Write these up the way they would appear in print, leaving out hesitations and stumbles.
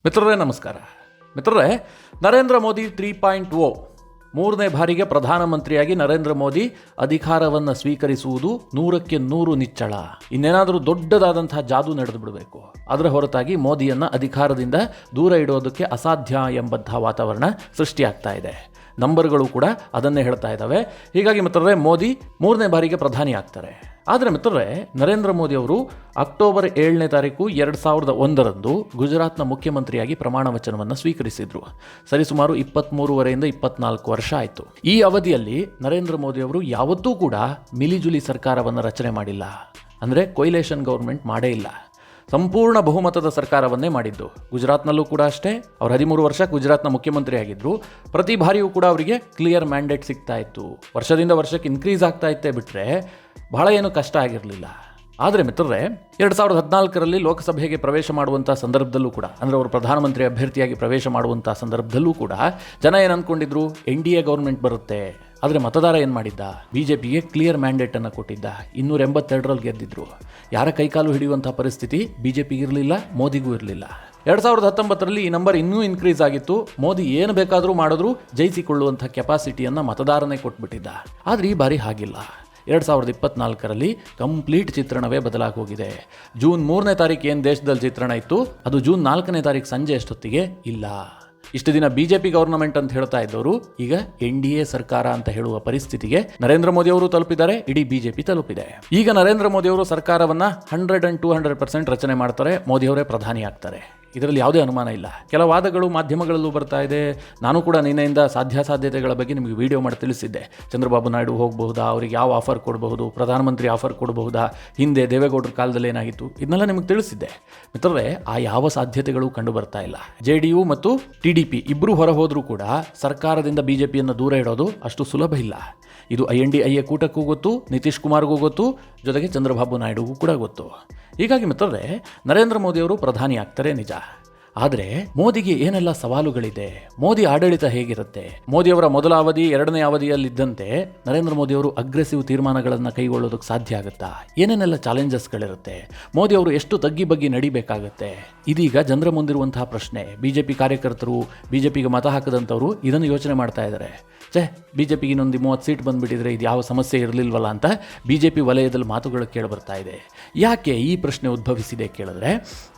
ಮಿತ್ರರೇ ನಮಸ್ಕಾರ. ಮಿತ್ರರೇ, ನರೇಂದ್ರ ಮೋದಿ 3.0 ಮೂರನೇ ಬಾರಿಗೆ ಪ್ರಧಾನಮಂತ್ರಿಯಾಗಿ ನರೇಂದ್ರ ಮೋದಿ ಅಧಿಕಾರವನ್ನು ಸ್ವೀಕರಿಸುವುದು 100ಕ್ಕೆ 100 ನಿಚ್ಚಳ. ಇನ್ನೇನಾದರೂ ದೊಡ್ಡದಾದಂತಹ ಜಾದೂ ನಡೆದು ಬಿಡಬೇಕು. ಅದರ ಹೊರತಾಗಿ ಮೋದಿಯನ್ನು ಅಧಿಕಾರದಿಂದ ದೂರ ಇಡೋದಕ್ಕೆ ಅಸಾಧ್ಯ ಎಂಬಂತಹ ವಾತಾವರಣ ಸೃಷ್ಟಿಯಾಗ್ತಾ ಇದೆ. ನಂಬರ್ಗಳು ಕೂಡ ಅದನ್ನೇ ಹೇಳ್ತಾ ಇದ್ದಾವೆ. ಹೀಗಾಗಿ ಮಿತ್ರರೇ, ಮೋದಿ ಮೂರನೇ ಬಾರಿಗೆ ಪ್ರಧಾನಿ ಆಗ್ತಾರೆ. ಆದರೆ ಮಿತ್ರರೇ, ನರೇಂದ್ರ ಮೋದಿ ಅವರು ಅಕ್ಟೋಬರ್ 7ನೇ ತಾರೀಕು 2001ರಂದು ಗುಜರಾತ್ನ ಮುಖ್ಯಮಂತ್ರಿಯಾಗಿ ಪ್ರಮಾಣ ವಚನವನ್ನು ಸ್ವೀಕರಿಸಿದ್ರು. ಸರಿಸುಮಾರು 23 24 ವರ್ಷ ಆಯಿತು. ಈ ಅವಧಿಯಲ್ಲಿ ನರೇಂದ್ರ ಮೋದಿ ಅವರು ಯಾವತ್ತೂ ಕೂಡ ಮಿಲಿಜುಲಿ ಸರ್ಕಾರವನ್ನು ರಚನೆ ಮಾಡಿಲ್ಲ. ಅಂದರೆ ಕೊಯ್ಲೇಷನ್ ಗೌರ್ಮೆಂಟ್ ಮಾಡೇ ಇಲ್ಲ. ಸಂಪೂರ್ಣ ಬಹುಮತದ ಸರ್ಕಾರವನ್ನೇ ಮಾಡಿದ್ದು. ಗುಜರಾತ್ನಲ್ಲೂ ಕೂಡ ಅಷ್ಟೇ. ಅವರು 13 ವರ್ಷ ಗುಜರಾತ್ನ ಮುಖ್ಯಮಂತ್ರಿ ಆಗಿದ್ದರು. ಪ್ರತಿ ಬಾರಿಯೂ ಕೂಡ ಅವರಿಗೆ ಕ್ಲಿಯರ್ ಮ್ಯಾಂಡೇಟ್ ಸಿಗ್ತಾ ಇತ್ತು. ವರ್ಷದಿಂದ ವರ್ಷಕ್ಕೆ ಇನ್ಕ್ರೀಸ್ ಆಗ್ತಾ ಇತ್ತೇ ಬಿಟ್ಟರೆ ಬಹಳ ಏನು ಕಷ್ಟ ಆಗಿರಲಿಲ್ಲ. ಆದರೆ ಮಿತ್ರರೇ, 2014ರಲ್ಲಿ ಲೋಕಸಭೆಗೆ ಪ್ರವೇಶ ಮಾಡುವಂಥ ಸಂದರ್ಭದಲ್ಲೂ ಕೂಡ, ಅಂದರೆ ಅವರು ಪ್ರಧಾನಮಂತ್ರಿ ಅಭ್ಯರ್ಥಿಯಾಗಿ ಪ್ರವೇಶ ಮಾಡುವಂಥ ಸಂದರ್ಭದಲ್ಲೂ ಕೂಡ ಜನ ಏನು ಅಂದ್ಕೊಂಡಿದ್ರು, NDA ಗೌರ್ಮೆಂಟ್ ಬರುತ್ತೆ. ಆದರೆ ಮತದಾರ ಏನು ಮಾಡಿದ್ದ, BJPಗೆ ಕ್ಲಿಯರ್ ಮ್ಯಾಂಡೇಟನ್ನು ಕೊಟ್ಟಿದ್ದ. 282ರಲ್ಲಿ ಗೆದ್ದಿದ್ರು. ಯಾರ ಕೈಕಾಲು ಹಿಡಿಯುವಂಥ ಪರಿಸ್ಥಿತಿ BJPಗೆ ಇರಲಿಲ್ಲ, ಮೋದಿಗೂ ಇರಲಿಲ್ಲ. 2019ರಲ್ಲಿ ಈ ನಂಬರ್ ಇನ್ನೂ ಇನ್ಕ್ರೀಸ್ ಆಗಿತ್ತು. ಮೋದಿ ಏನು ಬೇಕಾದರೂ ಮಾಡಿದ್ರು ಜಯಿಸಿಕೊಳ್ಳುವಂಥ ಕೆಪಾಸಿಟಿಯನ್ನು ಮತದಾರನೇ ಕೊಟ್ಬಿಟ್ಟಿದ್ದ. ಆದರೆ ಈ ಬಾರಿ ಹಾಗಿಲ್ಲ. 2024ರಲ್ಲಿ ಕಂಪ್ಲೀಟ್ ಚಿತ್ರಣವೇ ಬದಲಾಗಿ ಹೋಗಿದೆ. ಜೂನ್ 3ನೇ ತಾರೀಕು ಏನು ದೇಶದಲ್ಲಿ ಚಿತ್ರಣ ಇತ್ತು, ಅದು ಜೂನ್ 4ನೇ ತಾರೀಕು ಸಂಜೆ ಅಷ್ಟೊತ್ತಿಗೆ ಇಲ್ಲ. ಇಷ್ಟು ದಿನ BJP ಗವರ್ನಮೆಂಟ್ ಅಂತ ಹೇಳ್ತಾ ಇದ್ದವರು ಈಗ NDA ಸರ್ಕಾರ ಅಂತ ಹೇಳುವ ಪರಿಸ್ಥಿತಿಗೆ ನರೇಂದ್ರ ಮೋದಿ ಅವರು ತಲುಪಿದ್ದಾರೆ. ಇಡೀ BJP ತಲುಪಿದೆ. ಈಗ ನರೇಂದ್ರ ಮೋದಿ ಅವರು ಸರ್ಕಾರವನ್ನ 100 and 200% ರಚನೆ ಮಾಡ್ತಾರೆ. ಮೋದಿ ಅವರೇ ಪ್ರಧಾನಿ ಆಗ್ತಾರೆ. ಇದರಲ್ಲಿ ಯಾವುದೇ ಅನುಮಾನ ಇಲ್ಲ. ಕೆಲ ವಾದಗಳು ಮಾಧ್ಯಮಗಳಲ್ಲೂ ಬರ್ತಾ ಇದೆ. ನಾನು ಕೂಡ ನಿನ್ನೆಯಿಂದ ಸಾಧ್ಯತೆಗಳ ಬಗ್ಗೆ ನಿಮಗೆ ವಿಡಿಯೋ ಮಾಡಿ ತಿಳಿಸಿದ್ದೆ. ಚಂದ್ರಬಾಬು ನಾಯ್ಡು ಹೋಗಬಹುದಾ, ಅವರಿಗೆ ಯಾವ ಆಫರ್ ಕೊಡಬಹುದು, ಪ್ರಧಾನಮಂತ್ರಿ ಆಫರ್ ಕೊಡಬಹುದಾ, ಹಿಂದೆ ದೇವೇಗೌಡರ ಕಾಲದಲ್ಲಿ ಏನಾಗಿತ್ತು, ಇದನ್ನೆಲ್ಲ ನಿಮಗೆ ತಿಳಿಸಿದ್ದೆ. ಮಿತ್ರರೇ, ಆ ಯಾವ ಸಾಧ್ಯತೆಗಳು ಕಂಡು ಬರ್ತಾ ಇಲ್ಲ. JDU ಮತ್ತು TDP ಇಬ್ಬರು ಹೊರ ಹೋದರೂ ಕೂಡ ಸರ್ಕಾರದಿಂದ BJPಯನ್ನು ದೂರ ಇಡೋದು ಅಷ್ಟು ಸುಲಭ ಇಲ್ಲ. ಇದು INDIA ಕೂಟಕ್ಕೂ ಗೊತ್ತು, ನಿತೀಶ್ ಕುಮಾರ್ಗೂ ಗೊತ್ತು, ಜೊತೆಗೆ ಚಂದ್ರಬಾಬು ನಾಯ್ಡುಗೂ ಕೂಡ ಗೊತ್ತು. ಹೀಗಾಗಿ ಮಿತ್ರರೇ, ನರೇಂದ್ರ ಮೋದಿ ಅವರು ಪ್ರಧಾನಿ ಆಗ್ತಾರೆ ನಿಜ. ಆದರೆ ಮೋದಿಗೆ ಏನೆಲ್ಲ ಸವಾಲುಗಳಿದೆ, ಮೋದಿ ಆಡಳಿತ ಹೇಗಿರುತ್ತೆ, ಮೋದಿಯವರ ಮೊದಲ ಅವಧಿ ಎರಡನೇ ಅವಧಿಯಲ್ಲಿದ್ದಂತೆ ನರೇಂದ್ರ ಮೋದಿಯವರು ಅಗ್ರೆಸಿವ್ ತೀರ್ಮಾನಗಳನ್ನು ಕೈಗೊಳ್ಳೋದಕ್ಕೆ ಸಾಧ್ಯ ಆಗುತ್ತಾ, ಏನೇನೆಲ್ಲ ಚಾಲೆಂಜಸ್ಗಳಿರುತ್ತೆ, ಮೋದಿ ಅವರು ಎಷ್ಟು ತಗ್ಗಿ ಬಗ್ಗಿ ನಡಿಬೇಕಾಗತ್ತೆ, ಇದೀಗ ಜನರ ಮುಂದಿರುವಂತಹ ಪ್ರಶ್ನೆ. BJP ಕಾರ್ಯಕರ್ತರು, BJPಗೆ ಮತ ಹಾಕದಂಥವರು ಇದನ್ನು ಯೋಚನೆ ಮಾಡ್ತಾ ಇದ್ದಾರೆ. BJPಗೆ ಇನ್ನೊಂದು 30 ಸೀಟ್ ಬಂದುಬಿಟ್ಟಿದ್ರೆ ಇದು ಯಾವ ಸಮಸ್ಯೆ ಇರಲಿಲ್ವಲ್ಲ ಅಂತ BJP ವಲಯದಲ್ಲಿ ಮಾತುಗಳು ಕೇಳಿಬರ್ತಾ ಇದೆ. ಯಾಕೆ ಈ ಪ್ರಶ್ನೆ ಉದ್ಭವಿಸಿದೆ ಕೇಳಿದ್ರೆ,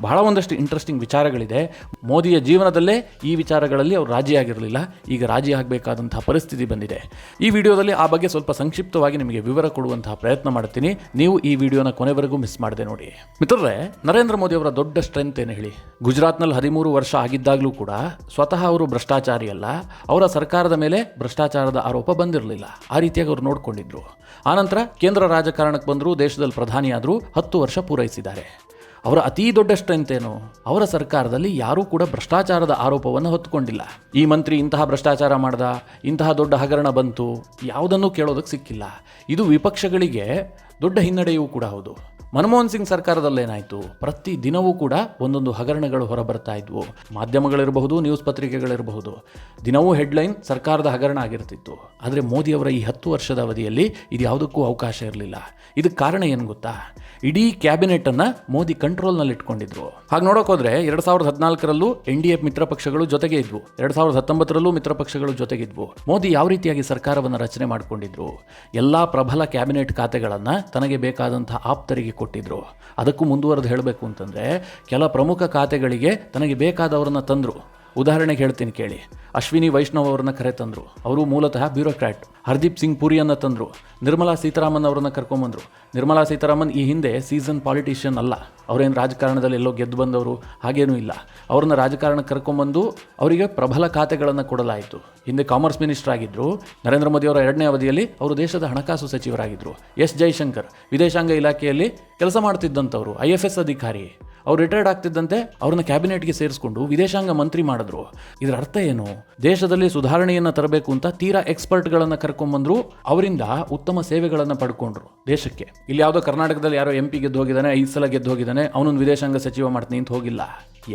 ಬಹಳ ಒಂದಷ್ಟು ಇಂಟ್ರೆಸ್ಟಿಂಗ್ ವಿಚಾರಗಳಿದೆ. ಮೋದಿಯ ಜೀವನದಲ್ಲೇ ಈ ವಿಚಾರಗಳಲ್ಲಿ ಅವರು ರಾಜಿಯಾಗಿರಲಿಲ್ಲ. ಈಗ ರಾಜಿ ಆಗಬೇಕಾದಂತಹ ಪರಿಸ್ಥಿತಿ ಬಂದಿದೆ. ಈ ವಿಡಿಯೋದಲ್ಲಿ ಆ ಬಗ್ಗೆ ಸ್ವಲ್ಪ ಸಂಕ್ಷಿಪ್ತವಾಗಿ ನಿಮಗೆ ವಿವರ ಕೊಡುವಂತಹ ಪ್ರಯತ್ನ ಮಾಡ್ತೀನಿ. ನೀವು ಈ ವಿಡಿಯೋನ ಕೊನೆವರೆಗೂ ಮಿಸ್ ಮಾಡದೆ ನೋಡಿ. ಮಿತ್ರರೇ, ನರೇಂದ್ರ ಮೋದಿ ಅವರ ದೊಡ್ಡ ಸ್ಟ್ರೆಂತ್ ಏನು ಹೇಳಿ? ಗುಜರಾತ್ನಲ್ಲಿ 13 ವರ್ಷ ಆಗಿದ್ದಾಗಲೂ ಕೂಡ ಸ್ವತಃ ಅವರು ಭ್ರಷ್ಟಾಚಾರಿ ಅಲ್ಲ. ಅವರ ಸರ್ಕಾರದ ಮೇಲೆ ಭ್ರಷ್ಟಾಚಾರದ ಆರೋಪ ಬಂದಿರಲಿಲ್ಲ. ಆ ರೀತಿಯಾಗಿ ಅವರು ನೋಡಿಕೊಂಡಿದ್ರು. ಆನಂತರ ಕೇಂದ್ರ ರಾಜಕಾರಣಕ್ಕೆ ಬಂದರು, ದೇಶದಲ್ಲಿ ಪ್ರಧಾನಿಯಾದರು, 10 ವರ್ಷ ಪೂರೈಸಿದ್ದಾರೆ. ಅವರ ಅತೀ ದೊಡ್ಡ ಸ್ಟ್ರೆಂತ್ ಏನು? ಅವರ ಸರ್ಕಾರದಲ್ಲಿ ಯಾರೂ ಕೂಡ ಭ್ರಷ್ಟಾಚಾರದ ಆರೋಪವನ್ನು ಹೊತ್ತುಕೊಂಡಿಲ್ಲ. ಈ ಮಂತ್ರಿ ಇಂತಹ ಭ್ರಷ್ಟಾಚಾರ ಮಾಡ್ದ, ಇಂತಹ ದೊಡ್ಡ ಹಗರಣ ಬಂತು, ಯಾವುದನ್ನೂ ಕೇಳೋದಕ್ಕೆ ಸಿಕ್ಕಿಲ್ಲ. ಇದು ವಿಪಕ್ಷಗಳಿಗೆ ದೊಡ್ಡ ಹಿನ್ನಡೆಯೂ ಕೂಡ ಹೌದು. ಮನಮೋಹನ್ ಸಿಂಗ್ ಸರ್ಕಾರದಲ್ಲೇನಾಯಿತು, ಪ್ರತಿ ದಿನವೂ ಕೂಡ ಒಂದೊಂದು ಹಗರಣಗಳು ಹೊರಬರ್ತಾ ಇದ್ವು. ಮಾಧ್ಯಮಗಳಿರಬಹುದು, ನ್ಯೂಸ್ ಪತ್ರಿಕೆಗಳಿರಬಹುದು, ದಿನವೂ ಹೆಡ್ಲೈನ್ ಸರ್ಕಾರದ ಹಗರಣ ಆಗಿರ್ತಿತ್ತು. ಆದರೆ ಮೋದಿಯವರ ಈ 10 ವರ್ಷದ ಅವಧಿಯಲ್ಲಿ ಇದು ಯಾವುದಕ್ಕೂ ಅವಕಾಶ ಇರಲಿಲ್ಲ. ಇದಕ್ಕೆ ಕಾರಣ ಏನು ಗೊತ್ತಾ? ಇಡೀ ಕ್ಯಾಬಿನೆಟನ್ನು ಮೋದಿ ಕಂಟ್ರೋಲ್ನಲ್ಲಿ ಇಟ್ಕೊಂಡಿದ್ರು. ಹಾಗೆ ನೋಡೋಕೋದ್ರೆ 2014ರಲ್ಲೂ NDA ಮಿತ್ರ ಪಕ್ಷಗಳು ಜೊತೆಗೆ ಇದ್ವು, 2019ರಲ್ಲೂ ಮಿತ್ರ ಪಕ್ಷಗಳು ಜೊತೆಗಿದ್ವು. ಮೋದಿ ಯಾವ ರೀತಿಯಾಗಿ ಸರ್ಕಾರವನ್ನು ರಚನೆ ಮಾಡಿಕೊಂಡಿದ್ರು? ಎಲ್ಲ ಪ್ರಬಲ ಕ್ಯಾಬಿನೆಟ್ ಖಾತೆಗಳನ್ನು ತನಗೆ ಬೇಕಾದಂತಹ ಆಪ್ತರಿಗೆ ಕೊಟ್ಟಿದ್ರು. ಅದಕ್ಕೂ ಮುಂದುವರೆದು ಹೇಳಬೇಕು ಅಂತಂದರೆ, ಕೆಲ ಪ್ರಮುಖ ಖಾತೆಗಳಿಗೆ ತನಗೆ ಬೇಕಾದವರನ್ನು ತಂದರು. ಉದಾಹರಣೆಗೆ ಹೇಳ್ತೀನಿ ಕೇಳಿ. ಅಶ್ವಿನಿ ವೈಷ್ಣವ್ ಅವರನ್ನ ಕರೆ ತಂದರು. ಅವರು ಮೂಲತಃ ಬ್ಯೂರೋಕ್ರಾಟ್. ಹರ್ದೀಪ್ ಸಿಂಗ್ ಪುರಿಯನ್ನು ತಂದರು. ನಿರ್ಮಲಾ ಸೀತಾರಾಮನ್ ಅವರನ್ನು ಕರ್ಕೊಂಬಂದರು. ನಿರ್ಮಲಾ ಸೀತಾರಾಮನ್ ಈ ಹಿಂದೆ ಸೀಸನ್ ಪಾಲಿಟಿಷಿಯನ್ ಅಲ್ಲ. ಅವರೇನು ರಾಜಕಾರಣದಲ್ಲಿ ಎಲ್ಲೋ ಗೆದ್ದು ಬಂದವರು ಹಾಗೇನೂ ಇಲ್ಲ. ಅವ್ರನ್ನ ರಾಜಕಾರಣಕ್ಕೆ ಕರ್ಕೊಂಬಂದು ಅವರಿಗೆ ಪ್ರಬಲ ಖಾತೆಗಳನ್ನು ಕೊಡಲಾಯಿತು. ಹಿಂದೆ ಕಾಮರ್ಸ್ ಮಿನಿಸ್ಟರ್ ಆಗಿದ್ದರು. ನರೇಂದ್ರ ಮೋದಿ ಅವರ 2ನೇ ಅವಧಿಯಲ್ಲಿ ಅವರು ದೇಶದ ಹಣಕಾಸು ಸಚಿವರಾಗಿದ್ದರು. S ಜೈಶಂಕರ್ ವಿದೇಶಾಂಗ ಇಲಾಖೆಯಲ್ಲಿ ಕೆಲಸ ಮಾಡ್ತಿದ್ದಂಥವರು, IFS ಅಧಿಕಾರಿ. ಅವ್ರು ರಿಟೈರ್ಡ್ ಆಗ್ತಿದ್ದಂತೆ ಅವ್ರನ್ನ ಕ್ಯಾಬಿನೆಟ್ಗೆ ಸೇರಿಸ್ಕೊಂಡು ವಿದೇಶಾಂಗ ಮಂತ್ರಿ ಮಾಡಿದ್ರು. ಇದರ ಅರ್ಥ ಏನು? ದೇಶದಲ್ಲಿ ಸುಧಾರಣೆಯನ್ನು ತರಬೇಕು ಅಂತ ತೀರಾ ಎಕ್ಸ್ಪರ್ಟ್ಗಳನ್ನು ಕರ್ಕೊಂಡ್ಬಂದ್ರು. ಅವರಿಂದ ಉತ್ತಮ ಸೇವೆಗಳನ್ನು ಪಡ್ಕೊಂಡ್ರು ದೇಶಕ್ಕೆ. ಇಲ್ಲಿ ಯಾವುದೋ ಕರ್ನಾಟಕದಲ್ಲಿ ಯಾರೋ MP ಗೆದ್ದು ಹೋಗಿದ್ದಾನೆ, 5 ಸಲ ಗೆದ್ದು ಹೋಗಿದ್ದಾನೆ, ಅವನೊಂದು ವಿದೇಶಾಂಗ ಸಚಿವ ಮಾಡ್ತೀನಿ ಅಂತ ಹೋಗಿಲ್ಲ.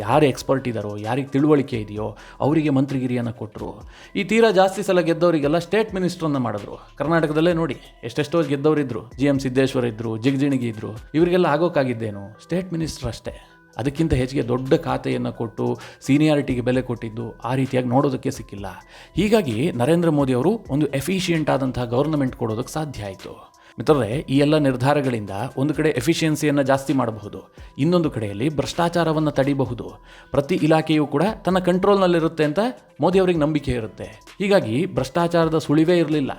ಯಾರು ಎಕ್ಸ್ಪರ್ಟ್ ಇದ್ದಾರೋ, ಯಾರಿಗೆ ತಿಳುವಳಿಕೆ ಇದೆಯೋ ಅವರಿಗೆ ಮಂತ್ರಿಗಿರಿಯನ್ನು ಕೊಟ್ಟರು. ಈ ತೀರಾ ಜಾಸ್ತಿ ಸಲ ಗೆದ್ದವರಿಗೆಲ್ಲ ಸ್ಟೇಟ್ ಮಿನಿಸ್ಟ್ರನ್ನು ಮಾಡಿದ್ರು. ಕರ್ನಾಟಕದಲ್ಲೇ ನೋಡಿ ಎಷ್ಟೆಷ್ಟೋ ಗೆದ್ದವರಿದ್ದರು. GM ಸಿದ್ದೇಶ್ವರ ಇದ್ದರು, ಜಿಗಜಿಣಗಿ ಇದ್ದರು. ಇವರಿಗೆಲ್ಲ ಆಗೋಕ್ಕಾಗಿದ್ದೇನು? ಸ್ಟೇಟ್ ಮಿನಿಸ್ಟರ್ ಅಷ್ಟೇ. ಅದಕ್ಕಿಂತ ಹೆಚ್ಚಿಗೆ ದೊಡ್ಡ ಖಾತೆಯನ್ನು ಕೊಟ್ಟು ಸೀನಿಯಾರಿಟಿಗೆ ಬೆಲೆ ಕೊಟ್ಟಿದ್ದು ಆ ರೀತಿಯಾಗಿ ನೋಡೋದಕ್ಕೆ ಸಿಕ್ಕಿಲ್ಲ. ಹೀಗಾಗಿ ನರೇಂದ್ರ ಮೋದಿ ಅವರು ಒಂದು ಎಫಿಷಿಯೆಂಟ್ ಆದಂತಹ ಗವರ್ನಮೆಂಟ್ ಕೊಡೋದಕ್ಕೆ ಸಾಧ್ಯ ಆಯಿತು. ಮಿತ್ರರೇ, ಈ ಎಲ್ಲ ನಿರ್ಧಾರಗಳಿಂದ ಒಂದು ಕಡೆ ಎಫಿಷಿಯನ್ಸಿಯನ್ನು ಜಾಸ್ತಿ ಮಾಡಬಹುದು, ಇನ್ನೊಂದು ಕಡೆಯಲ್ಲಿ ಭ್ರಷ್ಟಾಚಾರವನ್ನು ತಡಿಬಹುದು. ಪ್ರತಿ ಇಲಾಖೆಯೂ ಕೂಡ ತನ್ನ ಕಂಟ್ರೋಲ್ನಲ್ಲಿರುತ್ತೆ ಅಂತ ಮೋದಿ ಅವರಿಗೆ ನಂಬಿಕೆ ಇರುತ್ತೆ. ಹೀಗಾಗಿ ಭ್ರಷ್ಟಾಚಾರದ ಸುಳಿವೇ ಇರಲಿಲ್ಲ.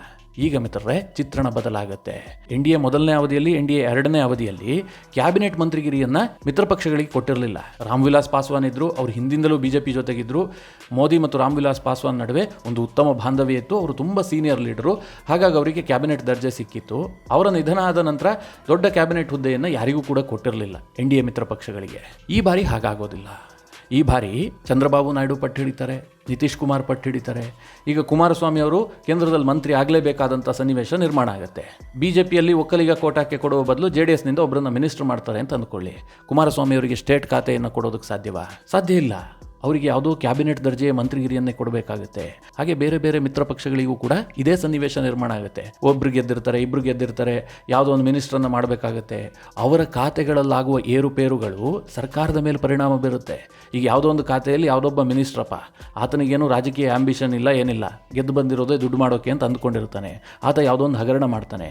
ಈಗ ಮಿತ್ರರೇ, ಚಿತ್ರಣ ಬದಲಾಗುತ್ತೆ. NDA ಮೊದಲನೇ ಅವಧಿಯಲ್ಲಿ, NDA ಎರಡನೇ ಅವಧಿಯಲ್ಲಿ ಕ್ಯಾಬಿನೆಟ್ ಮಂತ್ರಿಗಿರಿಯನ್ನು ಮಿತ್ರ ಪಕ್ಷಗಳಿಗೆ ಕೊಟ್ಟಿರಲಿಲ್ಲ. ರಾಮ್ ವಿಲಾಸ್ ಪಾಸ್ವಾನ್ ಇದ್ದರು, ಅವ್ರು ಹಿಂದಿಂದಲೂ BJP ಜೊತೆಗಿದ್ದರು. ಮೋದಿ ಮತ್ತು ರಾಮ್ ವಿಲಾಸ್ ಪಾಸ್ವಾನ್ ನಡುವೆ ಒಂದು ಉತ್ತಮ ಬಾಂಧವ್ಯ ಇತ್ತು. ಅವರು ತುಂಬ ಸೀನಿಯರ್ ಲೀಡರು, ಹಾಗಾಗಿ ಅವರಿಗೆ ಕ್ಯಾಬಿನೆಟ್ ದರ್ಜೆ ಸಿಕ್ಕಿತ್ತು. ಅವರ ನಿಧನ ಆದ ನಂತರ ದೊಡ್ಡ ಕ್ಯಾಬಿನೆಟ್ ಹುದ್ದೆಯನ್ನು ಯಾರಿಗೂ ಕೂಡ ಕೊಟ್ಟಿರಲಿಲ್ಲ NDA ಮಿತ್ರ ಪಕ್ಷಗಳಿಗೆ. ಈ ಬಾರಿ ಹಾಗಾಗೋದಿಲ್ಲ. ಈ ಬಾರಿ ಚಂದ್ರಬಾಬು ನಾಯ್ಡು ಪಟ್ಟು ಹಿಡಿತಾರೆ, ನಿತೀಶ್ ಕುಮಾರ್ ಪಟ್ಟು ಹಿಡಿತಾರೆ. ಈಗ ಕುಮಾರಸ್ವಾಮಿ ಅವರು ಕೇಂದ್ರದಲ್ಲಿ ಮಂತ್ರಿ ಆಗಲೇಬೇಕಾದಂಥ ಸನ್ನಿವೇಶ ನಿರ್ಮಾಣ ಆಗುತ್ತೆ. BJPಯಲ್ಲಿ ಒಕ್ಕಲಿಗ ಕೋಟಾಕ್ಕೆ ಕೊಡುವ ಬದಲು JDSನಿಂದ ಒಬ್ಬರನ್ನ ಮಿನಿಸ್ಟರ್ ಮಾಡ್ತಾರೆ ಅಂತ ಅಂದ್ಕೊಳ್ಳಿ. ಕುಮಾರಸ್ವಾಮಿ ಅವರಿಗೆ ಸ್ಟೇಟ್ ಖಾತೆಯನ್ನು ಕೊಡೋದಕ್ಕೆ ಸಾಧ್ಯವಾ? ಸಾಧ್ಯ ಇಲ್ಲ. ಅವರಿಗೆ ಯಾವುದೋ ಕ್ಯಾಬಿನೆಟ್ ದರ್ಜೆಯ ಮಂತ್ರಿಗಿರಿಯನ್ನೇ ಕೊಡಬೇಕಾಗುತ್ತೆ. ಹಾಗೆ ಬೇರೆ ಬೇರೆ ಮಿತ್ರ ಪಕ್ಷಗಳಿಗೂ ಕೂಡ ಇದೇ ಸನ್ನಿವೇಶ ನಿರ್ಮಾಣ ಆಗುತ್ತೆ. ಒಬ್ರು ಗೆದ್ದಿರ್ತಾರೆ, ಇಬ್ರು ಗೆದ್ದಿರ್ತಾರೆ, ಯಾವುದೋ ಒಂದು ಮಿನಿಸ್ಟ್ರನ್ನು ಮಾಡಬೇಕಾಗತ್ತೆ. ಅವರ ಖಾತೆಗಳಲ್ಲಾಗುವ ಏರುಪೇರುಗಳು ಸರ್ಕಾರದ ಮೇಲೆ ಪರಿಣಾಮ ಬೀರುತ್ತೆ. ಈಗ ಯಾವುದೋ ಒಂದು ಖಾತೆಯಲ್ಲಿ ಯಾವುದೊಬ್ಬ ಮಿನಿಸ್ಟ್ರಪ್ಪ, ಆತನಿಗೇನು ರಾಜಕೀಯ ಆಂಬಿಷನ್ ಇಲ್ಲ, ಏನಿಲ್ಲ, ಗೆದ್ದು ಬಂದಿರೋದೇ ದುಡ್ಡು ಮಾಡೋಕೆ ಅಂತ ಅಂದ್ಕೊಂಡಿರ್ತಾನೆ. ಆತ ಯಾವುದೋ ಒಂದು ಹಗರಣ ಮಾಡ್ತಾನೆ.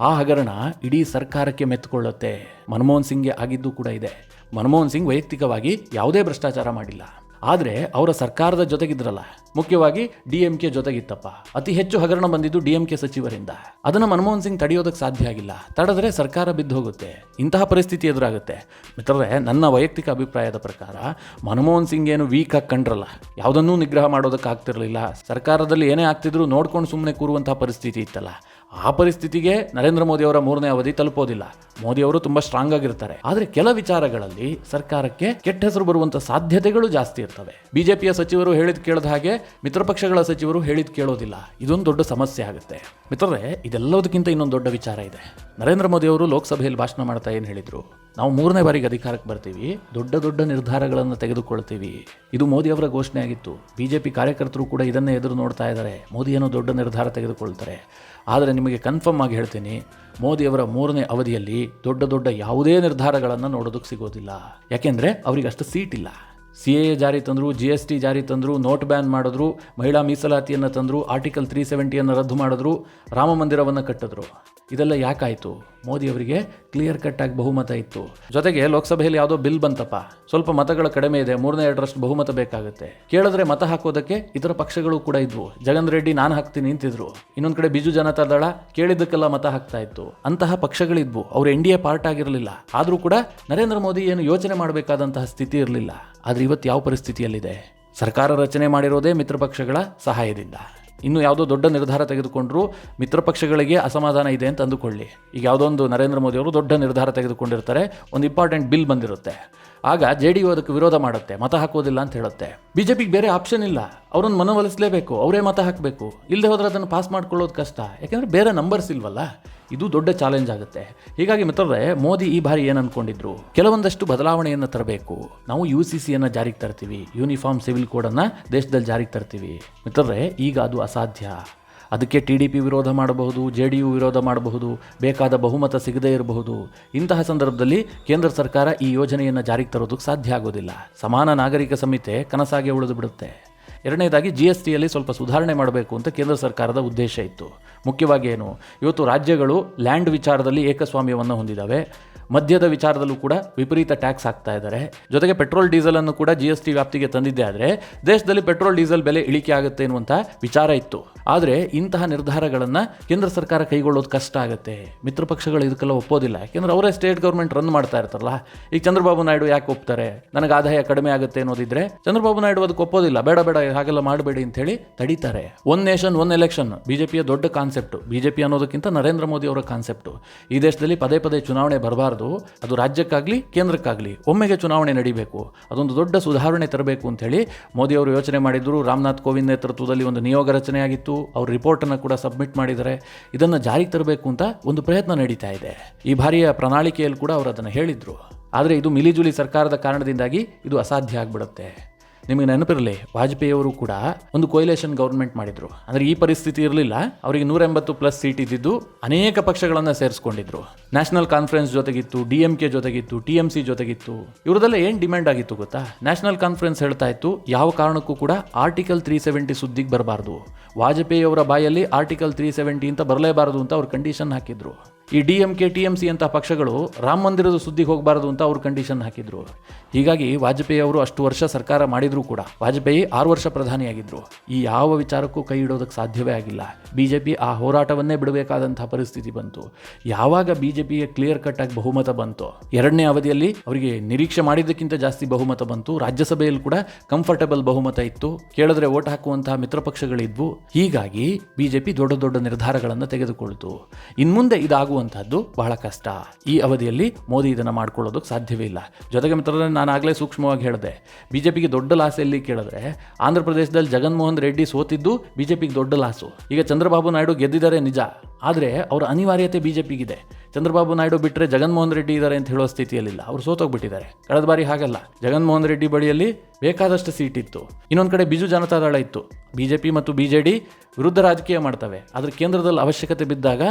ಆ ಹಗರಣ ಇಡೀ ಸರ್ಕಾರಕ್ಕೆ ಮೆತ್ತುಕೊಳ್ಳುತ್ತೆ. ಮನಮೋಹನ್ ಸಿಂಗ್ಗೆ ಆಗಿದ್ದು ಕೂಡ ಇದೆ. ಮನಮೋಹನ್ ಸಿಂಗ್ ವೈಯಕ್ತಿಕವಾಗಿ ಯಾವುದೇ ಭ್ರಷ್ಟಾಚಾರ ಮಾಡಿಲ್ಲ, ಆದರೆ ಅವರ ಸರ್ಕಾರದ ಜೊತೆಗಿದ್ರಲ್ಲ, ಮುಖ್ಯವಾಗಿ DMK ಜೊತೆಗಿತ್ತಪ್ಪ. ಅತಿ ಹೆಚ್ಚು ಹಗರಣ ಬಂದಿದ್ದು DMK ಸಚಿವರಿಂದ. ಅದನ್ನು ಮನಮೋಹನ್ ಸಿಂಗ್ ತಡೆಯೋದಕ್ಕೆ ಸಾಧ್ಯ ಆಗಿಲ್ಲ. ತಡೆದ್ರೆ ಸರ್ಕಾರ ಬಿದ್ದು ಹೋಗುತ್ತೆ. ಇಂತಹ ಪರಿಸ್ಥಿತಿ ಎದುರಾಗುತ್ತೆ. ಮಿತ್ರರೇ, ನನ್ನ ವೈಯಕ್ತಿಕ ಅಭಿಪ್ರಾಯದ ಪ್ರಕಾರ ಮನಮೋಹನ್ ಸಿಂಗ್ ಏನು ವೀಕ್ ಆಗಿ ಕಂಡ್ರಲ್ಲ, ಯಾವುದನ್ನೂ ನಿಗ್ರಹ ಮಾಡೋದಕ್ಕೆ ಆಗ್ತಿರಲಿಲ್ಲ. ಸರ್ಕಾರದಲ್ಲಿ ಏನೇ ಆಗ್ತಿದ್ರು ನೋಡ್ಕೊಂಡು ಸುಮ್ಮನೆ ಕೂರುವಂತಹ ಪರಿಸ್ಥಿತಿ ಇತ್ತಲ್ಲ, ಆ ಪರಿಸ್ಥಿತಿಗೆ ನರೇಂದ್ರ ಮೋದಿ ಅವರ 3ನೇ ಅವಧಿ ತಲುಪೋದಿಲ್ಲ. ಮೋದಿ ಅವರು ತುಂಬಾ ಸ್ಟ್ರಾಂಗ್ ಆಗಿರ್ತಾರೆ, ಆದರೆ ಕೆಲ ವಿಚಾರಗಳಲ್ಲಿ ಸರ್ಕಾರಕ್ಕೆ ಕೆಟ್ಟ ಹೆಸರು ಬರುವಂತ ಸಾಧ್ಯತೆಗಳು ಜಾಸ್ತಿ ಇರ್ತವೆ. BJPಯ ಸಚಿವರು ಹೇಳಿದ್ ಕೇಳದ ಹಾಗೆ ಮಿತ್ರಪಕ್ಷಗಳ ಸಚಿವರು ಹೇಳಿದ್ ಕೇಳೋದಿಲ್ಲ. ಇದೊಂದು ದೊಡ್ಡ ಸಮಸ್ಯೆ ಆಗುತ್ತೆ. ಮಿತ್ರರೇ, ಇದೆಲ್ಲದಕ್ಕಿಂತ ಇನ್ನೊಂದು ದೊಡ್ಡ ವಿಚಾರ ಇದೆ. ನರೇಂದ್ರ ಮೋದಿ ಅವರು ಲೋಕಸಭೆಯಲ್ಲಿ ಭಾಷಣ ಮಾಡ್ತಾ ಏನು ಹೇಳಿದ್ರು? ನಾವು 3ನೇ ಬಾರಿಗೆ ಅಧಿಕಾರಕ್ಕೆ ಬರ್ತೀವಿ, ದೊಡ್ಡ ದೊಡ್ಡ ನಿರ್ಧಾರಗಳನ್ನು ತೆಗೆದುಕೊಳ್ತೀವಿ. ಇದು ಮೋದಿ ಅವರ ಘೋಷಣೆ ಆಗಿತ್ತು. BJP ಕಾರ್ಯಕರ್ತರು ಕೂಡ ಇದನ್ನೇ ಎದುರು ನೋಡ್ತಾ ಇದ್ದಾರೆ. ಮೋದಿ ಏನೋ ದೊಡ್ಡ ನಿರ್ಧಾರ ತೆಗೆದುಕೊಳ್ತಾರೆ. ಆದರೆ ನಿಮಗೆ ಕನ್ಫರ್ಮ್ ಆಗಿ ಹೇಳ್ತೀನಿ, ಮೋದಿಯವರ 3ನೇ ಅವಧಿಯಲ್ಲಿ ದೊಡ್ಡ ದೊಡ್ಡ ಯಾವುದೇ ನಿರ್ಧಾರಗಳನ್ನು ನೋಡೋದಕ್ಕೆ ಸಿಗೋದಿಲ್ಲ. ಯಾಕೆಂದರೆ ಅವರಿಗೆ ಅಷ್ಟು ಸೀಟ್ ಇಲ್ಲ. CAA ಜಾರಿ ತಂದರು, GST ಜಾರಿ ತಂದರು, ನೋಟ್ ಬ್ಯಾನ್ ಮಾಡಿದ್ರು, ಮಹಿಳಾ ಮೀಸಲಾತಿಯನ್ನು ತಂದರು, ಆರ್ಟಿಕಲ್ 370 ರದ್ದು ಮಾಡಿದ್ರು, ರಾಮ ಮಂದಿರವನ್ನು ಕಟ್ಟಿದ್ರು. ಇದೆಲ್ಲ ಯಾಕಾಯಿತು? ಮೋದಿಯವರಿಗೆ ಕ್ಲಿಯರ್ ಕಟ್ ಆಗಿ ಬಹುಮತ ಇತ್ತು. ಜೊತೆಗೆ ಲೋಕಸಭೆಯಲ್ಲಿ ಯಾವುದೋ ಬಿಲ್ ಬಂತಪ್ಪ, ಸ್ವಲ್ಪ ಮತಗಳ ಕಡಿಮೆ ಇದೆ, 3/2 ಬಹುಮತ ಬೇಕಾಗುತ್ತೆ. ಕೇಳಿದ್ರೆ ಮತ ಹಾಕೋದಕ್ಕೆ ಇತರ ಪಕ್ಷಗಳು ಕೂಡ ಇದ್ವು. ಜಗನ್ ರೆಡ್ಡಿ ನಾನು ಹಾಕ್ತೀನಿ ನಿಂತಿದ್ರು. ಇನ್ನೊಂದು ಕಡೆ ಬಿಜು ಜನತಾ ದಳ ಕೇಳಿದ್ದಕ್ಕೆಲ್ಲ ಮತ ಹಾಕ್ತಾ ಇತ್ತು. ಅಂತಹ ಪಕ್ಷಗಳಿದ್ವು. ಅವರು NDA ಪಾರ್ಟ್ ಆಗಿರಲಿಲ್ಲ. ಆದರೂ ಕೂಡ ನರೇಂದ್ರ ಮೋದಿ ಏನು ಯೋಚನೆ ಮಾಡಬೇಕಾದಂತಹ ಸ್ಥಿತಿ ಇರಲಿಲ್ಲ. ಆದರೆ ಇವತ್ತು ಯಾವ ಪರಿಸ್ಥಿತಿಯಲ್ಲಿದೆ? ಸರ್ಕಾರ ರಚನೆ ಮಾಡಿರೋದೇ ಮಿತ್ರ ಪಕ್ಷಗಳ ಸಹಾಯದಿಂದ. ಇನ್ನು ಯಾವುದೋ ದೊಡ್ಡ ನಿರ್ಧಾರ ತೆಗೆದುಕೊಂಡ್ರು ಮಿತ್ರ ಪಕ್ಷಗಳಿಗೆ ಅಸಮಾಧಾನ ಇದೆ ಅಂತ ಅಂದುಕೊಳ್ಳಿ. ಈಗ ಯಾವುದೋ ಒಂದು ನರೇಂದ್ರ ಮೋದಿ ಅವರು ದೊಡ್ಡ ನಿರ್ಧಾರ ತೆಗೆದುಕೊಂಡಿರ್ತಾರೆ, ಒಂದು ಇಂಪಾರ್ಟೆಂಟ್ ಬಿಲ್ ಬಂದಿರುತ್ತೆ. ಆಗ JDU ಅದಕ್ಕೆ ವಿರೋಧ ಮಾಡುತ್ತೆ, ಮತ ಹಾಕೋದಿಲ್ಲ ಅಂತ ಹೇಳುತ್ತೆ. BJPಗೆ ಬೇರೆ ಆಪ್ಷನ್ ಇಲ್ಲ, ಅವರನ್ನು ಮನವೊಲಿಸಲೇಬೇಕು, ಅವರೇ ಮತ ಹಾಕಬೇಕು. ಇಲ್ಲದೆ ಹೋದ್ರೆ ಅದನ್ನು ಪಾಸ್ ಮಾಡ್ಕೊಳ್ಳೋದು ಕಷ್ಟ, ಯಾಕೆಂದರೆ ಬೇರೆ ನಂಬರ್ಸ್ ಇಲ್ವಲ್ಲ. ಇದು ದೊಡ್ಡ ಚಾಲೆಂಜ್ ಆಗುತ್ತೆ. ಹೀಗಾಗಿ ಮಿತ್ರರೇ, ಮೋದಿ ಈ ಬಾರಿ ಏನು ಅನ್ಕೊಂಡಿದ್ರು? ಕೆಲವೊಂದಷ್ಟು ಬದಲಾವಣೆಯನ್ನು ತರಬೇಕು. ನಾವು UCCಯನ್ನು ಜಾರಿಗೆ ತರ್ತೀವಿ, ಯೂನಿಫಾರ್ಮ್ ಸಿವಿಲ್ ಕೋಡನ್ನು ದೇಶದಲ್ಲಿ ಜಾರಿಗೆ ತರ್ತೀವಿ. ಮಿತ್ರರೇ, ಈಗ ಅದು ಅಸಾಧ್ಯ. ಅದಕ್ಕೆ TDP ವಿರೋಧ ಮಾಡಬಹುದು, JDU ವಿರೋಧ ಮಾಡಬಹುದು, ಬೇಕಾದ ಬಹುಮತ ಸಿಗದೇ ಇರಬಹುದು. ಇಂತಹ ಸಂದರ್ಭದಲ್ಲಿ ಕೇಂದ್ರ ಸರ್ಕಾರ ಈ ಯೋಜನೆಯನ್ನು ಜಾರಿಗೆ ತರೋದಕ್ಕೆ ಸಾಧ್ಯ ಆಗೋದಿಲ್ಲ. ಸಮಾನ ನಾಗರಿಕ ಸಂಹಿತೆ ಕನಸಾಗೆ ಉಳಿದು ಬಿಡುತ್ತೆ. ಎರಡನೇದಾಗಿ GSTಯಲ್ಲಿ ಸ್ವಲ್ಪ ಸುಧಾರಣೆ ಮಾಡಬೇಕು ಅಂತ ಕೇಂದ್ರ ಸರ್ಕಾರದ ಉದ್ದೇಶ ಇತ್ತು. ಮುಖ್ಯವಾಗಿ ಏನು, ಇವತ್ತು ರಾಜ್ಯಗಳು ಲ್ಯಾಂಡ್ ವಿಚಾರದಲ್ಲಿ ಏಕಸ್ವಾಮ್ಯವನ್ನು ಹೊಂದಿದ್ದಾವೆ. ಮದ್ಯದ ವಿಚಾರದಲ್ಲೂ ಕೂಡ ವಿಪರೀತ ಟ್ಯಾಕ್ಸ್ ಹಾಕ್ತಾ ಇದ್ದಾರೆ. ಜೊತೆಗೆ ಪೆಟ್ರೋಲ್ ಡೀಸೆಲನ್ನು ಕೂಡ GST ವ್ಯಾಪ್ತಿಗೆ ತಂದಿದ್ದೆ ಆದರೆ ದೇಶದಲ್ಲಿ ಪೆಟ್ರೋಲ್ ಡೀಸೆಲ್ ಬೆಲೆ ಇಳಿಕೆ ಆಗುತ್ತೆ ಎನ್ನುವಂಥ ವಿಚಾರ ಇತ್ತು. ಆದರೆ ಇಂತಹ ನಿರ್ಧಾರಗಳನ್ನು ಕೇಂದ್ರ ಸರ್ಕಾರ ಕೈಗೊಳ್ಳೋದು ಕಷ್ಟ ಆಗುತ್ತೆ. ಮಿತ್ರ ಪಕ್ಷಗಳು ಇದಕ್ಕೆಲ್ಲ ಒಪ್ಪೋದಿಲ್ಲ. ಯಾಕೆಂದರೆ ಅವರೇ ಸ್ಟೇಟ್ ಗೌರ್ಮೆಂಟ್ ರನ್ ಮಾಡ್ತಾ ಇರ್ತಾರಲ್ಲ. ಈಗ ಚಂದ್ರಬಾಬು ನಾಯ್ಡು ಯಾಕೆ ಒಪ್ತಾರೆ? ನನಗೆ ಆದಾಯ ಕಡಿಮೆ ಆಗುತ್ತೆ ಅನ್ನೋದಿದ್ರೆ ಚಂದ್ರಬಾಬು ನಾಯ್ಡು ಅದಕ್ಕೆ ಒಪ್ಪೋದಿಲ್ಲ. ಬೇಡ ಬೇಡ ಹಾಗೆಲ್ಲ ಮಾಡಬೇಡಿ ಅಂತ ಹೇಳಿ ತಡೀತಾರೆ. ಒನ್ ನೇಷನ್ ಒನ್ ಎಲೆಕ್ಷನ್ BJPಯ ದೊಡ್ಡ ಕಾನ್ಸೆಪ್ಟು. BJP ಅನ್ನೋದಕ್ಕಿಂತ ನರೇಂದ್ರ ಮೋದಿ ಅವರ ಕಾನ್ಸೆಪ್ಟು. ಈ ದೇಶದಲ್ಲಿ ಪದೇ ಪದೇ ಚುನಾವಣೆ ಬರಬಾರ್ದು, ಅದು ರಾಜ್ಯಕ್ಕಾಗಲಿ ಕೇಂದ್ರಕ್ಕಾಗಲಿ ಒಮ್ಮೆಗೆ ಚುನಾವಣೆ ನಡೀಬೇಕು, ಅದೊಂದು ದೊಡ್ಡ ಸುಧಾರಣೆ ತರಬೇಕು ಅಂತ ಹೇಳಿ ಮೋದಿ ಅವರು ಯೋಚನೆ ಮಾಡಿದ್ರು. ರಾಮನಾಥ್ ಕೋವಿಂದ್ ನೇತೃತ್ವದಲ್ಲಿ ಒಂದು ನಿಯೋಗ ರಚನೆ ಆಗಿತ್ತು. ಅವ್ರ ರಿಪೋರ್ಟನ್ನು ಕೂಡ ಸಬ್ಮಿಟ್ ಮಾಡಿದ್ದಾರೆ. ಇದನ್ನು ಜಾರಿಗೆ ತರಬೇಕು ಅಂತ ಒಂದು ಪ್ರಯತ್ನ ನಡೀತಾ ಇದೆ. ಈ ಬಾರಿಯ ಪ್ರಣಾಳಿಕೆಯಲ್ಲಿ ಕೂಡ ಅವರು ಅದನ್ನು ಹೇಳಿದ್ರು. ಆದರೆ ಇದು ಮಿಲಿಜುಲಿ ಸರ್ಕಾರದ ಕಾರಣದಿಂದಾಗಿ ಇದು ಅಸಾಧ್ಯ ಆಗಿಬಿಡುತ್ತೆ. ನಿಮಗೆ ನೆನಪಿರಲಿ, ವಾಜಪೇಯಿ ಅವರು ಕೂಡ ಒಂದು ಕೊಯ್ಲೇಷನ್ ಗೌರ್ಮೆಂಟ್ ಮಾಡಿದ್ರು. ಅಂದ್ರೆ ಈ ಪರಿಸ್ಥಿತಿ ಇರಲಿಲ್ಲ, ಅವರಿಗೆ 180+ ಸೀಟ್ ಇದ್ದಿದ್ದು ಅನೇಕ ಪಕ್ಷಗಳನ್ನ ಸೇರಿಸ್ಕೊಂಡಿದ್ರು. ನ್ಯಾಷನಲ್ ಕಾನ್ಫರೆನ್ಸ್ ಜೊತೆಗಿತ್ತು, DMK ಜೊತೆಗಿತ್ತು, TMC ಜೊತೆಗಿತ್ತು. ಇವರದೆಲ್ಲ ಏನ್ ಡಿಮ್ಯಾಂಡ್ ಆಗಿತ್ತು ಗೊತ್ತಾ? ನ್ಯಾಷನಲ್ ಕಾನ್ಫರೆನ್ಸ್ ಹೇಳ್ತಾ ಇತ್ತು, ಯಾವ ಕಾರಣಕ್ಕೂ ಕೂಡ ಆರ್ಟಿಕಲ್ 370 ಸುದ್ದಿಗೆ ಬರಬಾರ್ದು, ವಾಜಪೇಯಿ ಅವರ ಬಾಯಲ್ಲಿ ಆರ್ಟಿಕಲ್ 370 ಅಂತ ಬರಲೇಬಾರದು ಅಂತ ಅವ್ರು ಕಂಡೀಷನ್ ಹಾಕಿದ್ರು. ಈ DMK TMC ಅಂತ ಪಕ್ಷಗಳು ರಾಮ ಮಂದಿರದ ಸುದ್ದಿಗೆ ಹೋಗಬಾರದು ಅಂತ ಅವ್ರು ಕಂಡೀಷನ್ ಹಾಕಿದ್ರು. ಹೀಗಾಗಿ ವಾಜಪೇಯಿ ಅವರು ಅಷ್ಟು ವರ್ಷ ಸರ್ಕಾರ ಮಾಡಿದ್ರು ಕೂಡ, ವಾಜಪೇಯಿ 6 ವರ್ಷ ಪ್ರಧಾನಿಯಾಗಿದ್ರು, ಈ ಯಾವ ವಿಚಾರಕ್ಕೂ ಕೈ ಇಡೋದಕ್ಕೆ ಸಾಧ್ಯವೇ ಆಗಿಲ್ಲ. BJP ಆ ಹೋರಾಟವನ್ನೇ ಬಿಡಬೇಕಾದಂತಹ ಪರಿಸ್ಥಿತಿ ಬಂತು. ಯಾವಾಗ BJPಗೆ ಕ್ಲಿಯರ್ ಕಟ್ ಆಗಿ ಬಹುಮತ ಬಂತು, 2ನೇ ಅವಧಿಯಲ್ಲಿ ಅವರಿಗೆ ನಿರೀಕ್ಷೆ ಮಾಡಿದ್ದಕ್ಕಿಂತ ಜಾಸ್ತಿ ಬಹುಮತ ಬಂತು. ರಾಜ್ಯಸಭೆಯಲ್ಲಿ ಕೂಡ ಕಂಫರ್ಟಬಲ್ ಬಹುಮತ ಇತ್ತು, ಕೇಳಿದ್ರೆ ಓಟ್ ಹಾಕುವಂತಹ ಮಿತ್ರ ಪಕ್ಷಗಳಿದ್ವು. ಹೀಗಾಗಿ BJP ದೊಡ್ಡ ದೊಡ್ಡ ನಿರ್ಧಾರಗಳನ್ನು ತೆಗೆದುಕೊಳ್ತು. ಇನ್ಮುಂದೆ ಇದಾಗುವಂತಹದ್ದು ಬಹಳ ಕಷ್ಟ. ಈ ಅವಧಿಯಲ್ಲಿ ಮೋದಿ ಇದನ್ನು ಮಾಡ್ಕೊಳ್ಳೋದಕ್ಕೆ ಸಾಧ್ಯವೇ ಇಲ್ಲ. ಜೊತೆಗೆ ಮಿತ್ರರೇ, ನಾನು ಆಗಲೇ ಸೂಕ್ಷ್ಮವಾಗಿ ಹೇಳಿದೆ, BJPಗೆ ದೊಡ್ಡ ಲಾಸ್ ಎಲ್ಲಿ ಕೇಳಿದ್ರೆ, ಆಂಧ್ರ ಪ್ರದೇಶದಲ್ಲಿ ಜಗನ್ಮೋಹನ್ ರೆಡ್ಡಿ ಸೋತಿದ್ದು BJPಗೆ ದೊಡ್ಡ ಲಾಸು. ಈಗ ಚಂದ್ರಬಾಬು ನಾಯ್ಡು ಗೆದ್ದಿದ್ದಾರೆ ನಿಜ, ಆದರೆ ಅವರ ಅನಿವಾರ್ಯತೆ BJPಗಿದೆ. ಚಂದ್ರಬಾಬು ನಾಯ್ಡು ಬಿಟ್ಟರೆ ಜಗನ್ಮೋಹನ್ ರೆಡ್ಡಿ ಇದ್ದಾರೆ ಅಂತ ಹೇಳೋ ಸ್ಥಿತಿಯಲ್ಲಿಲ್ಲ, ಅವರು ಸೋತೋಗ್ಬಿಟ್ಟಿದ್ದಾರೆ. ಕಳೆದ ಬಾರಿ ಹಾಗಲ್ಲ, ಜಗನ್ಮೋಹನ್ ರೆಡ್ಡಿ ಬಳಿಯಲ್ಲಿ ಬೇಕಾದಷ್ಟು ಸೀಟ್ ಇತ್ತು. ಇನ್ನೊಂದು ಕಡೆ ಬಿಜು ಜನತಾದಳ ಇತ್ತು. BJP ಮತ್ತು BJD ವಿರುದ್ಧ ರಾಜಕೀಯ ಮಾಡ್ತವೆ, ಆದರೆ ಕೇಂದ್ರದಲ್ಲಿ ಅವಶ್ಯಕತೆ ಬಿದ್ದಾಗ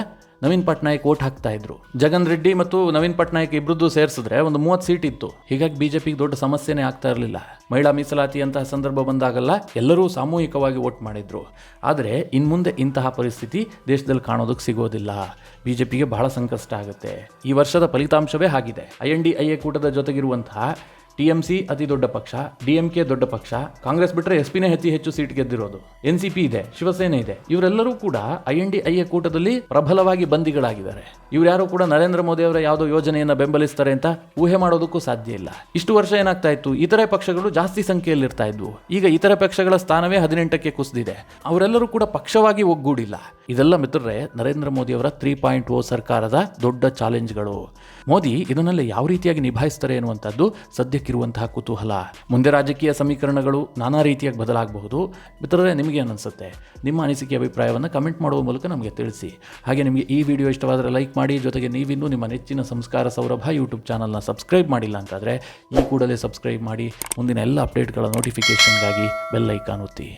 ನವೀನ್ ಪಟ್ನಾಯಕ್ ಓಟ್ ಹಾಕ್ತಾ ಇದ್ರು. ಜಗನ್ ರೆಡ್ಡಿ ಮತ್ತು ನವೀನ್ ಪಟ್ನಾಯಕ್ ಇಬ್ಬರದ್ದು ಸೇರಿಸಿದ್ರೆ ಒಂದು 30 ಸೀಟ್ ಇತ್ತು. ಹೀಗಾಗಿ BJPಗೆ ದೊಡ್ಡ ಸಮಸ್ಯೆನೇ ಆಗ್ತಾ ಇರಲಿಲ್ಲ. ಮಹಿಳಾ ಮೀಸಲಾತಿ ಅಂತಹ ಸಂದರ್ಭ ಬಂದಾಗಲ್ಲ ಎಲ್ಲರೂ ಸಾಮೂಹಿಕವಾಗಿ ವೋಟ್ ಮಾಡಿದ್ರು. ಆದರೆ ಇನ್ಮುಂದೆ ಇಂತಹ ಪರಿಸ್ಥಿತಿ ದೇಶದಲ್ಲಿ ಕಾಣೋದಕ್ಕೆ ಸಿಗೋದಿಲ್ಲ. BJPಗೆ ಬಹಳ ಸಂಕಷ್ಟ ಆಗುತ್ತೆ. ಈ ವರ್ಷದ ಫಲಿತಾಂಶವೇ ಆಗಿದೆ. INDIA ಕೂಟದ ಜೊತೆಗಿರುವಂತಹ TMC ಅತಿ ದೊಡ್ಡ ಪಕ್ಷ, DMK ದೊಡ್ಡ ಪಕ್ಷ, ಕಾಂಗ್ರೆಸ್ ಬಿಟ್ಟರೆ SPನೇ ಹೆಚ್ಚು ಸೀಟ್ ಗೆದ್ದಿರೋದು, NCP ಇದೆ, ಶಿವಸೇನೆ ಇದೆ. ಇವರೆಲ್ಲರೂ ಕೂಡ INDIA ಕೂಟದಲ್ಲಿ ಪ್ರಬಲವಾಗಿ ಬಂದಿಗಳಾಗಿದ್ದಾರೆ. ಇವ್ರು ಕೂಡ ನರೇಂದ್ರ ಮೋದಿ ಅವರ ಯಾವುದೋ ಯೋಜನೆಯನ್ನು ಬೆಂಬಲಿಸ್ತಾರೆ ಅಂತ ಊಹೆ ಮಾಡೋದಕ್ಕೂ ಸಾಧ್ಯ ಇಲ್ಲ. ಇಷ್ಟು ವರ್ಷ ಏನಾಗ್ತಾ ಇತ್ತು, ಇತರೆ ಪಕ್ಷಗಳು ಜಾಸ್ತಿ ಸಂಖ್ಯೆಯಲ್ಲಿ ಇರ್ತಾ ಇದ್ವು. ಈಗ ಇತರೆ ಪಕ್ಷಗಳ ಸ್ಥಾನವೇ 18ಕ್ಕೆ ಕುಸಿದಿದೆ. ಅವರೆಲ್ಲರೂ ಕೂಡ ಪಕ್ಷವಾಗಿ ಒಗ್ಗೂಡಿಲ್ಲ. ಇದೆಲ್ಲ ಮಿತ್ರರೇ ನರೇಂದ್ರ ಮೋದಿ ಅವರ 3.0 ಸರ್ಕಾರದ ದೊಡ್ಡ ಚಾಲೆಂಜ್ಗಳು. ಮೋದಿ ಇದನ್ನೆಲ್ಲ ಯಾವ ರೀತಿಯಾಗಿ ನಿಭಾಯಿಸ್ತಾರೆ ಎನ್ನುವಂಥದ್ದು ಸದ್ಯಕ್ಕಿರುವಂತಹ ಕುತೂಹಲ. ಮುಂದೆ ರಾಜಕೀಯ ಸಮೀಕರಣಗಳು ನಾನಾ ರೀತಿಯಾಗಿ ಬದಲಾಗಬಹುದು. ಮಿತ್ರರೇ, ನಿಮಗೆ ಅನಿಸುತ್ತೆ? ನಿಮ್ಮ ಅನಿಸಿಕೆ ಅಭಿಪ್ರಾಯವನ್ನು ಕಮೆಂಟ್ ಮಾಡುವ ಮೂಲಕ ನಮಗೆ ತಿಳಿಸಿ. ಹಾಗೆ ನಿಮಗೆ ಈ ವಿಡಿಯೋ ಇಷ್ಟವಾದರೆ ಲೈಕ್ ಮಾಡಿ. ಜೊತೆಗೆ ನೀವಿನ್ನೂ ನಿಮ್ಮ ನೆಚ್ಚಿನ ಸಂಸ್ಕಾರ ಸೌರಭ ಯೂಟ್ಯೂಬ್ ಚಾನಲ್ನ ಸಬ್ಸ್ಕ್ರೈಬ್ ಮಾಡಿಲ್ಲ ಅಂತಾದರೆ ಈ ಕೂಡಲೇ ಸಬ್ಸ್ಕ್ರೈಬ್ ಮಾಡಿ. ಮುಂದಿನ ಎಲ್ಲ ಅಪ್ಡೇಟ್ಗಳ ನೋಟಿಫಿಕೇಷನ್ಗಾಗಿ ಬೆಲ್ ಐಕಾನ್ ಒತ್ತಿ.